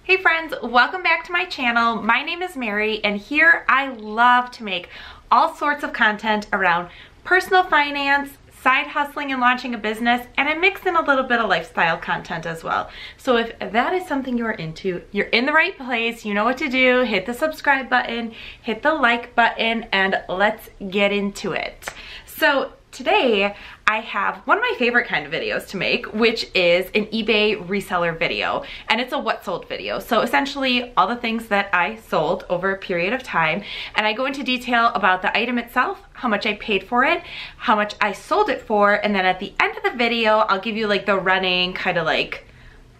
Hey friends, welcome back to my channel. My name is Mary and here I love to make all sorts of content around personal finance, side hustling and launching a business, and I mix in a little bit of lifestyle content as well. So if that is something you're into, you're in the right place. You know what to do. Hit the subscribe button, hit the like button, and let's get into it. So today I have one of my favorite kind of videos to make, which is an eBay reseller video, and it's a what sold video. So essentially all the things that I sold over a period of time, and I go into detail about the item itself, how much I paid for it, how much I sold it for, and then at the end of the video I'll give you like the running kind of like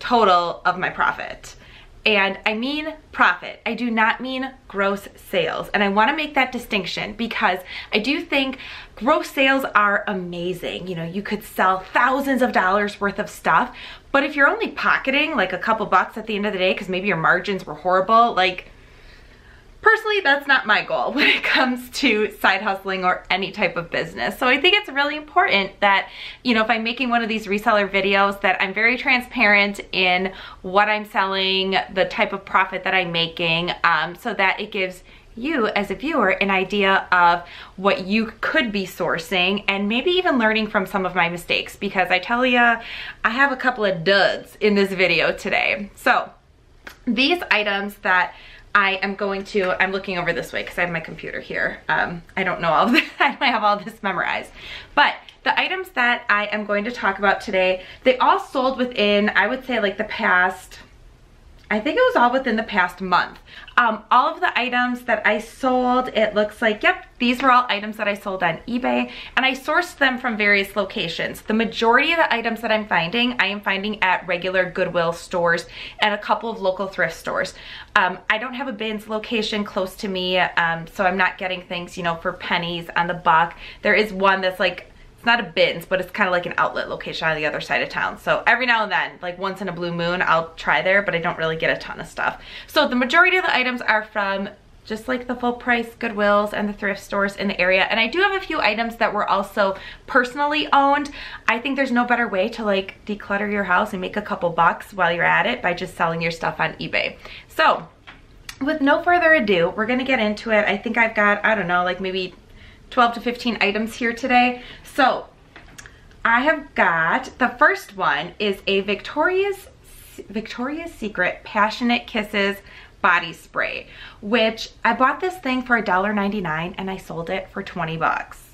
total of my profit. And I mean profit. I do not mean gross sales. And I want to make that distinction because I do think gross sales are amazing. You know, you could sell thousands of dollars worth of stuff, but if you're only pocketing like a couple bucks at the end of the day because maybe your margins were horrible, like personally, that's not my goal when it comes to side hustling or any type of business. So I think it's really important that, you know, if I'm making one of these reseller videos, that I'm very transparent in what I'm selling, the type of profit that I'm making, so that it gives you as a viewer an idea of what you could be sourcing and maybe even learning from some of my mistakes, because I tell you, I have a couple of duds in this video today. So these items that I'm looking over this way because I have my computer here. I don't know all of this, I might have all this memorized. But the items that I am going to talk about today, they all sold within, I would say like the past, I think it was all within the past month. All of the items that I sold, it looks like, yep, these were all items that I sold on eBay, and I sourced them from various locations. The majority of the items that I am finding at regular Goodwill stores and a couple of local thrift stores. I don't have a bins location close to me, so I'm not getting things, you know, for pennies on the buck. There is one that's like, it's not a bins, but it's kind of like an outlet location on the other side of town. So every now and then, like once in a blue moon, I'll try there, but I don't really get a ton of stuff. So the majority of the items are from just like the full price Goodwills and the thrift stores in the area. And I do have a few items that were also personally owned. I think there's no better way to like declutter your house and make a couple bucks while you're at it by just selling your stuff on eBay. So with no further ado, we're gonna get into it. I think I've got, I don't know, like maybe 12 to 15 items here today. So I have got, the first one is a Victoria's Secret Passionate Kisses body spray, which I bought this thing for $1.99 and I sold it for 20 bucks.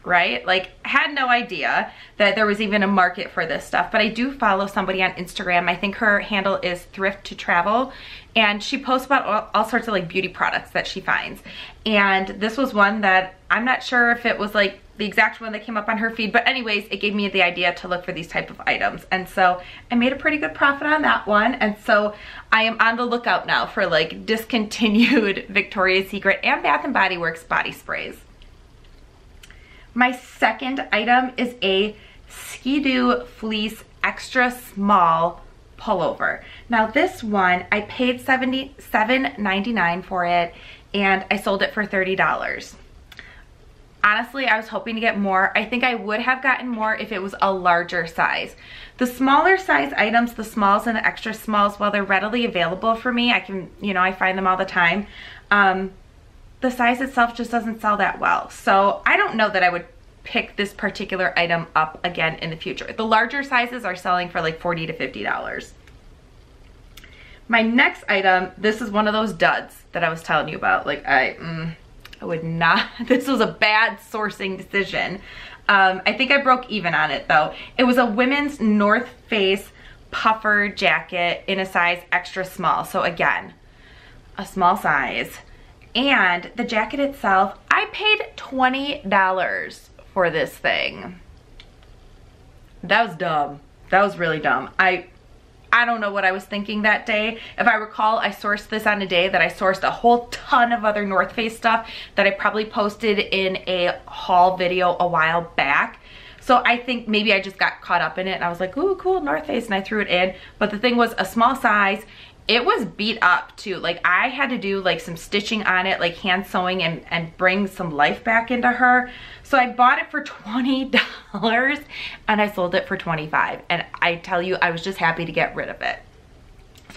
Right? Like, had no idea that there was even a market for this stuff, but I do follow somebody on Instagram. I think her handle is thrift to travel, and she posts about all sorts of like beauty products that she finds. And this was one that I'm not sure if it was like the exact one that came up on her feed, but anyways, it gave me the idea to look for these type of items. And so I made a pretty good profit on that one. And so I am on the lookout now for like discontinued Victoria's Secret and Bath & Body Works body sprays. My second item is a Ski-Doo fleece extra small pullover. Now this one, I paid $77.99 for it and I sold it for $30. Honestly, I was hoping to get more. I think I would have gotten more if it was a larger size. The smaller size items, the smalls and the extra smalls, while they're readily available for me, I can, you know, I find them all the time. The size itself just doesn't sell that well. So I don't know that I would pick this particular item up again in the future. The larger sizes are selling for like $40 to $50. My next item, this is one of those duds that I was telling you about. Like I would not, this was a bad sourcing decision. I think I broke even on it though. It was a women's North Face puffer jacket in a size extra small. So again, a small size. And the jacket itself, I paid $20 for this thing. That was dumb. That was really dumb. I don't know what I was thinking that day. If I recall, I sourced this on a day that I sourced a whole ton of other North Face stuff that I probably posted in a haul video a while back. So I think maybe I just got caught up in it and I was like, ooh, cool, North Face, and I threw it in. But the thing was a small size. It was beat up too. Like I had to do like some stitching on it, like hand sewing and bring some life back into her. So I bought it for $20 and I sold it for $25. And I tell you, I was just happy to get rid of it.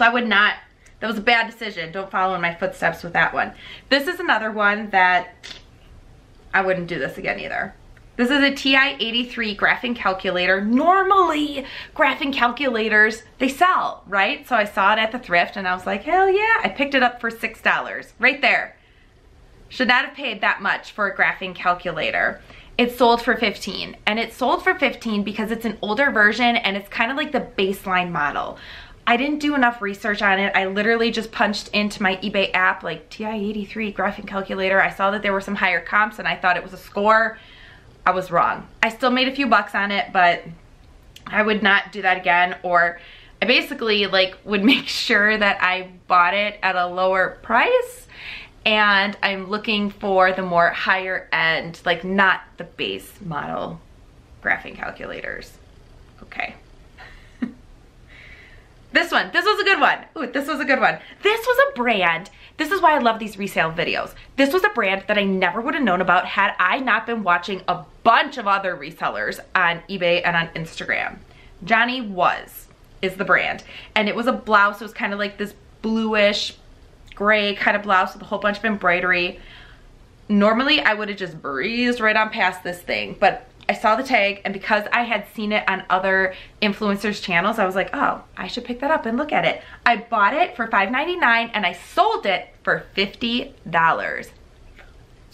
So I would not that was a bad decision. Don't follow in my footsteps with that one. This is another one that I wouldn't do this again either. This is a TI-83 graphing calculator. Normally, graphing calculators, they sell, right? So I saw it at the thrift and I was like, hell yeah. I picked it up for $6, right there. Should not have paid that much for a graphing calculator. It sold for $15, and it sold for $15 because it's an older version and it's kind of like the baseline model. I didn't do enough research on it. I literally just punched into my eBay app like TI-83 graphing calculator. I saw that there were some higher comps and I thought it was a score. I was wrong. I still made a few bucks on it, but I would not do that again. Or I basically like would make sure that I bought it at a lower price, and I'm looking for the more higher end, like not the base model graphing calculators. Okay. This was a good one. Ooh, this was a good one. This was a brand. This is why I love these resale videos. This was a brand that I never would have known about had I not been watching a bunch of other resellers on eBay and on Instagram. Johnny is the brand. And it was a blouse. It was kind of like this bluish gray kind of blouse with a whole bunch of embroidery. Normally, I would have just breezed right on past this thing, but I saw the tag, and because I had seen it on other influencers' channels, I was like, oh, I should pick that up and look at it. I bought it for $5.99 and I sold it for $50.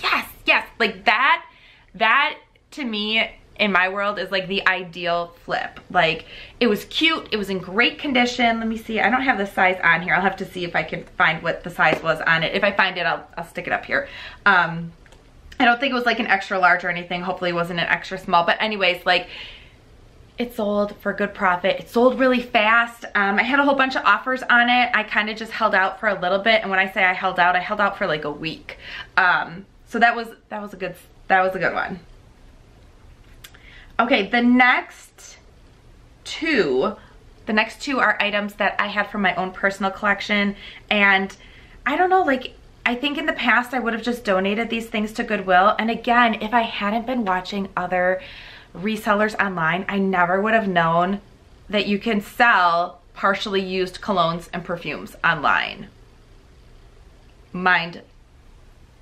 Yes, yes, like that to me in my world is like the ideal flip. Like, it was cute, it was in great condition. Let me see, I don't have the size on here. I'll have to see if I can find what the size was on it. If I find it, I'll stick it up here. I don't think it was like an extra large or anything. Hopefully it wasn't an extra small. But anyways, like, it sold for good profit. It sold really fast. I had a whole bunch of offers on it. I kind of just held out for a little bit. And when I say I held out for like a week. So that was a good one. Okay, the next two are items that I have from my own personal collection. And I don't know, like, I think in the past I would have just donated these things to Goodwill. And again, if I hadn't been watching other resellers online, I never would have known that you can sell partially used colognes and perfumes online. Mind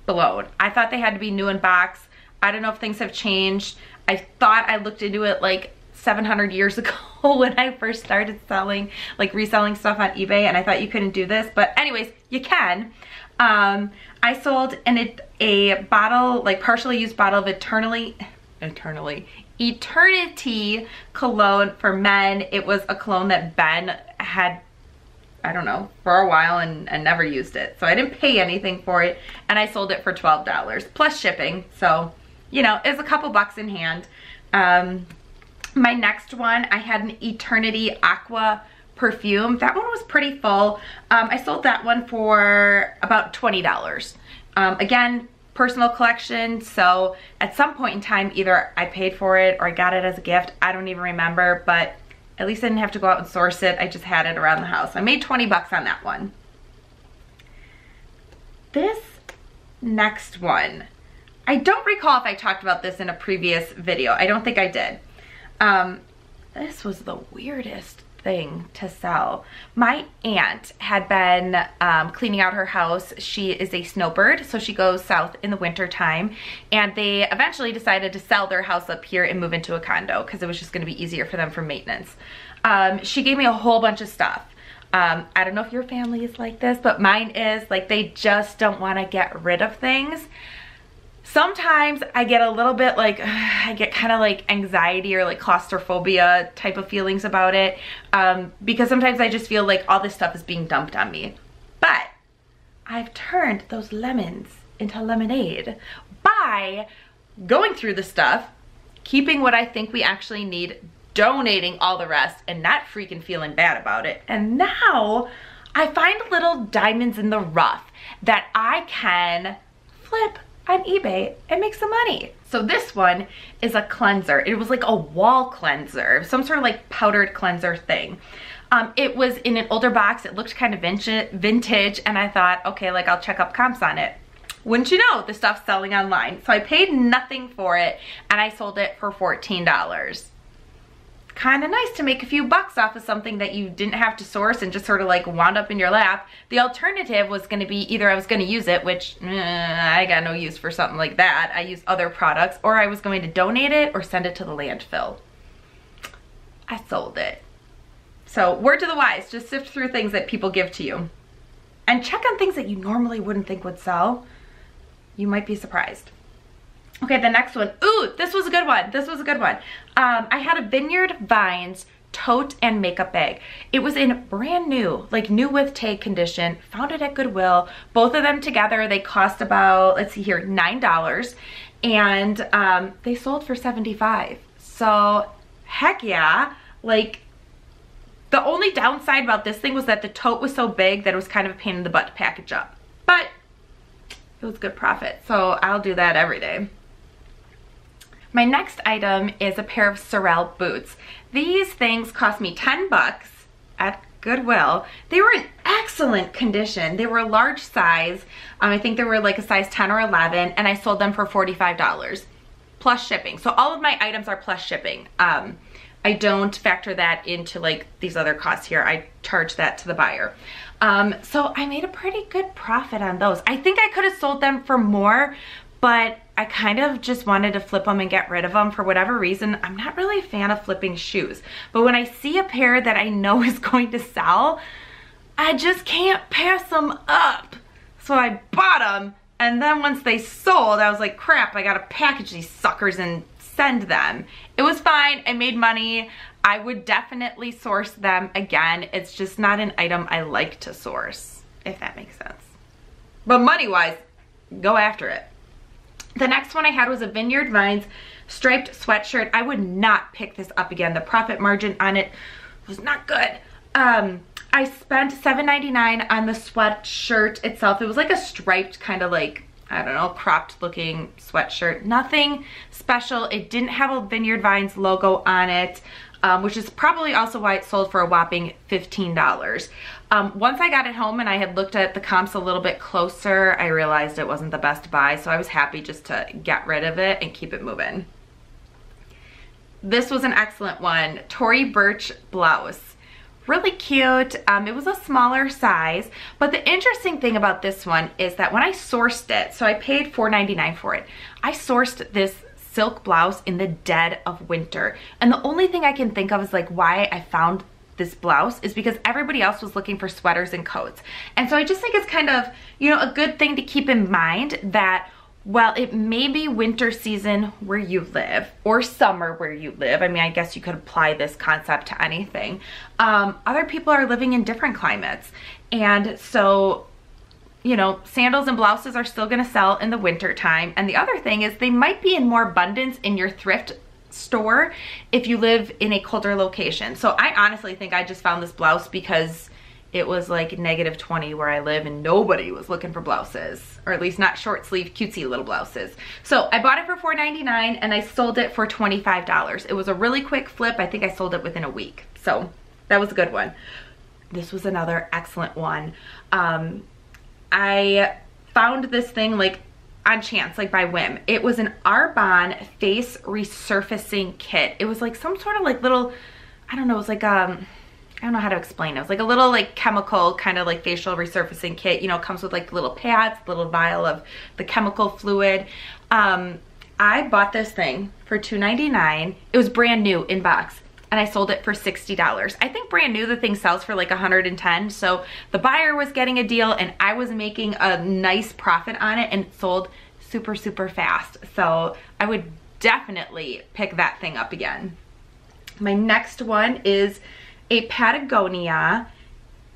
blown. I thought they had to be new in box. I don't know if things have changed. I thought I looked into it like 700 years ago when I first started selling, like reselling stuff on eBay, and I thought you couldn't do this. But anyways, you can. I sold a bottle, like partially used bottle of Eternity cologne for men. It was a cologne that Ben had, I don't know, for a while and never used it. So I didn't pay anything for it, and I sold it for $12 plus shipping. So, you know, it's a couple bucks in hand. My next one, I had an Eternity Aqua perfume. That one was pretty full. I sold that one for about $20. Again, personal collection, so at some point in time either I paid for it or I got it as a gift. I don't even remember, but at least I didn't have to go out and source it. I just had it around the house. I made 20 bucks on that one. This next one, I don't recall if I talked about this in a previous video. I don't think I did. This was the weirdest thing to sell. My aunt had been cleaning out her house. She is a snowbird, so she goes south in the winter time, and they eventually decided to sell their house up here and move into a condo because it was just going to be easier for them for maintenance. She gave me a whole bunch of stuff. I don't know if your family is like this, but mine is like they just don't want to get rid of things. Sometimes I get a little bit like, I get kind of like anxiety or like claustrophobia type of feelings about it, because sometimes I just feel like all this stuff is being dumped on me. But I've turned those lemons into lemonade by going through the stuff, keeping what I think we actually need, donating all the rest, and not freaking feeling bad about it. And now I find little diamonds in the rough that I can flip on eBay and make some money. So this one is a cleanser. It was like a wall cleanser, some sort of like powdered cleanser thing. It was in an older box. It looked kind of vintage, and I thought, okay, like I'll check up comps on it. Wouldn't you know, the stuff's selling online. So I paid nothing for it, and I sold it for $14. kind of nice to make a few bucks off of something that you didn't have to source and just sort of like wound up in your lap. The alternative was going to be either I was going to use it, which I got no use for something like that. I use other products, or I was going to donate it or send it to the landfill. I sold it. So word to the wise, just sift through things that people give to you and check on things that you normally wouldn't think would sell. You might be surprised. Okay, the next one. Ooh, this was a good one. This was a good one. I had a Vineyard Vines tote and makeup bag. It was in brand new, like new with tag condition. Found it at Goodwill. Both of them together, they cost about, let's see here, $9. And they sold for $75. So heck yeah. Like, the only downside about this thing was that the tote was so big that it was kind of a pain in the butt to package up. But it was good profit, so I'll do that every day. My next item is a pair of Sorel boots. These things cost me 10 bucks at Goodwill. They were in excellent condition. They were a large size. I think they were like a size 10 or 11, and I sold them for $45 plus shipping. So all of my items are plus shipping. I don't factor that into like these other costs here. I charge that to the buyer. So I made a pretty good profit on those. I think I could have sold them for more, but I kind of just wanted to flip them and get rid of them for whatever reason. I'm not really a fan of flipping shoes, but when I see a pair that I know is going to sell, I just can't pass them up. So I bought them, and then once they sold, I was like, crap, I gotta package these suckers and send them. It was fine. I made money. I would definitely source them again. It's just not an item I like to source, if that makes sense. But money-wise, go after it. The next one I had was a Vineyard Vines striped sweatshirt. I would not pick this up again. The profit margin on it was not good. I spent $7.99 on the sweatshirt itself. It was like a striped kind of like, I don't know, cropped looking sweatshirt. Nothing special. It didn't have a Vineyard Vines logo on it, which is probably also why it sold for a whopping $15. Once I got it home and I had looked at the comps a little bit closer, I realized it wasn't the best buy, so I was happy just to get rid of it and keep it moving. This was an excellent one. Tory Burch blouse. Really cute. It was a smaller size, but the interesting thing about this one is that when I sourced it, so I paid $4.99 for it. I sourced this silk blouse in the dead of winter, and the only thing I can think of is like why I found this blouse is because everybody else was looking for sweaters and coats. And so I just think it's kind of, you know, a good thing to keep in mind that while it may be winter season where you live or summer where you live, I mean, I guess you could apply this concept to anything. Other people are living in different climates. And so, you know, sandals and blouses are still gonna sell in the winter time. And the other thing is they might be in more abundance in your thrift store if you live in a colder location. So I honestly think I just found this blouse because it was like -20 where I live and nobody was looking for blouses, or at least not short sleeve cutesy little blouses. So I bought it for $4.99 and I sold it for $25. It was a really quick flip. I think I sold it within a week. So that was a good one. This was another excellent one. I found this thing like on chance, like by whim. It was an Arbonne face resurfacing kit. It was like some sort of like little, I don't know, it was like I don't know how to explain it. It was like a little like chemical kind of like facial resurfacing kit. You know, it comes with like little pads, little vial of the chemical fluid. I bought this thing for $2.99. It was brand new in box, and I sold it for $60. I think brand new the thing sells for like $110. So the buyer was getting a deal and I was making a nice profit on it, and it sold super, super fast. So I would definitely pick that thing up again. My next one is a Patagonia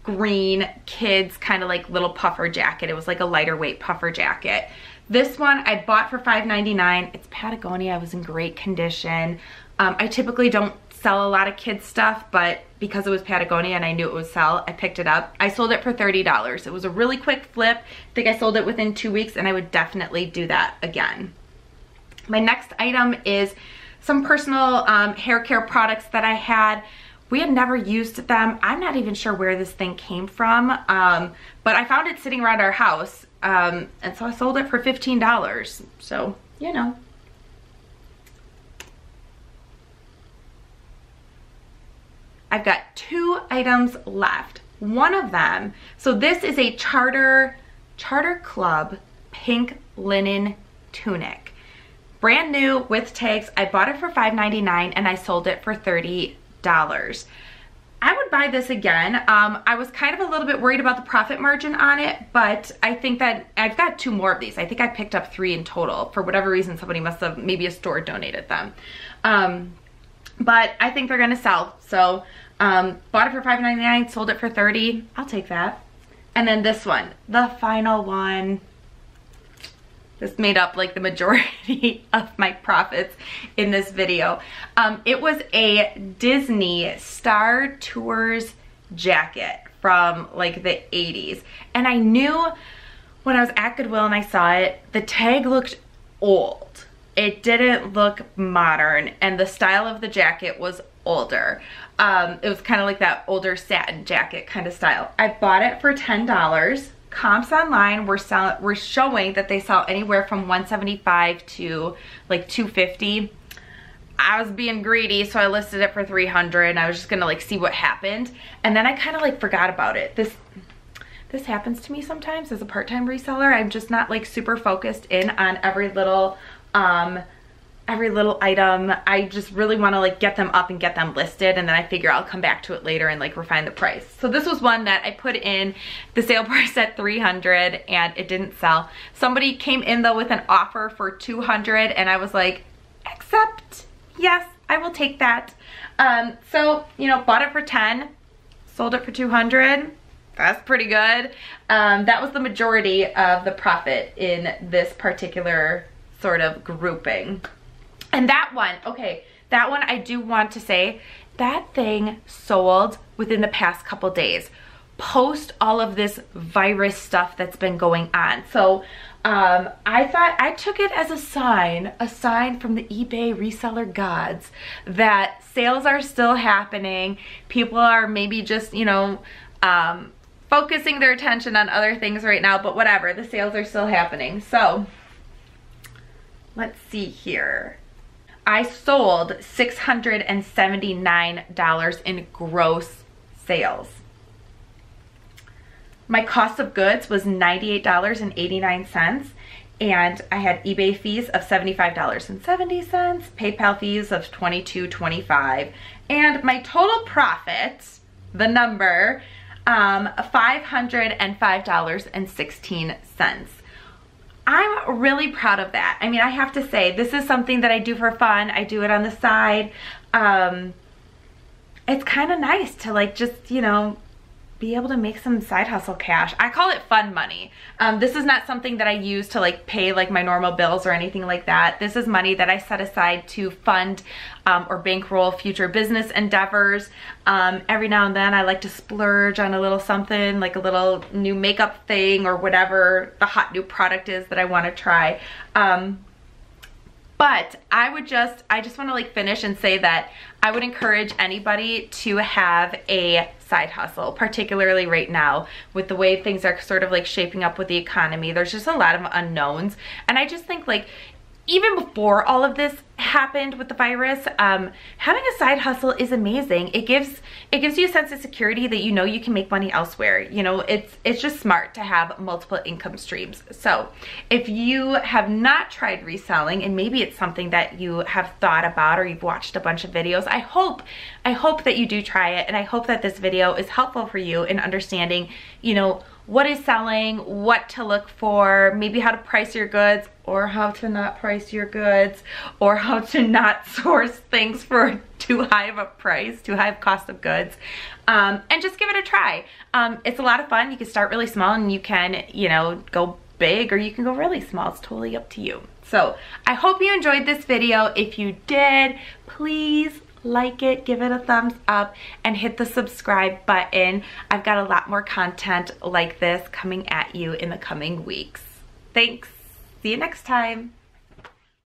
green kids kind of like little puffer jacket. It was like a lighter weight puffer jacket. This one I bought for $5.99. It's Patagonia. It was in great condition. I typically don't sell a lot of kids stuff, but because it was Patagonia and I knew it would sell, I picked it up. I sold it for $30. It was a really quick flip. I think I sold it within 2 weeks, and I would definitely do that again. My next item is some personal hair care products that I had. We had never used them. I'm not even sure where this thing came from, but I found it sitting around our house, and so I sold it for $15. So, you know. I've got 2 items left. One of them, so this is a Charter Club pink linen tunic. Brand new with tags. I bought it for $5.99 and I sold it for $30. I would buy this again. I was kind of a little bit worried about the profit margin on it, but I think that I've got 2 more of these. I think I picked up 3 in total. For whatever reason, somebody must have, maybe a store donated them. But I think they're gonna sell. So bought it for $5.99, sold it for $30. I'll take that. And then this one, the final one. This made up like the majority of my profits in this video. It was a Disney Star Tours jacket from like the 80s. And I knew when I was at Goodwill and I saw it, the tag looked old. It didn't look modern, and the style of the jacket was older. It was kind of like that older satin jacket kind of style. I bought it for $10. Comps online were showing that they sell anywhere from $175 to like $250. I was being greedy, so I listed it for $300, and I was just gonna like see what happened. And then I kind of like forgot about it. This happens to me sometimes as a part-time reseller. I'm just not like super focused in on every little item. I just really want to like get them up and get them listed, and then I figure I'll come back to it later and like refine the price. So this was one that I put in the sale price at $300 and it didn't sell. Somebody came in though with an offer for $200 and I was like, accept, yes, I will take that. So, you know, bought it for $10, sold it for $200. That's pretty good. That was the majority of the profit in this particular sort of grouping. And that one, okay, that one I do want to say, that thing sold within the past couple days, post all of this virus stuff that's been going on. So I took it as a sign from the eBay reseller gods that sales are still happening. People are maybe just, you know, focusing their attention on other things right now, but whatever, the sales are still happening. So let's see here. I sold $679 in gross sales. My cost of goods was $98.89, and I had eBay fees of $75.70, PayPal fees of $22.25, and my total profit, the number, $505.16. I'm really proud of that. I mean, I have to say, this is something that I do for fun. I do it on the side. It's kind of nice to like just, you know, be able to make some side hustle cash. I call it fun money. This is not something that I use to like pay like my normal bills or anything like that. This is money that I set aside to fund or bankroll future business endeavors. Every now and then I like to splurge on a little something, like a little new makeup thing or whatever the hot new product is that I want to try. But I just want to like finish and say that I would encourage anybody to have a side hustle, particularly right now with the way things are sort of like shaping up with the economy. There's just a lot of unknowns. And I just think like, even before all of this happened with the virus, having a side hustle is amazing. It gives you a sense of security that you know you can make money elsewhere. You know, it's just smart to have multiple income streams. So if you have not tried reselling, and maybe it's something that you have thought about or you've watched a bunch of videos, I hope that you do try it, and I hope that this video is helpful for you in understanding, you know, what is selling, what to look for, maybe how to price your goods, or how to not price your goods, or how to not source things for too high of a price, too high of cost of goods, and just give it a try. It's a lot of fun. You can start really small and you can, you know, go big, or you can go really small. It's totally up to you. So I hope you enjoyed this video. If you did, please like it, give it a thumbs up, and hit the subscribe button. I've got a lot more content like this coming at you in the coming weeks. Thanks. See you next time.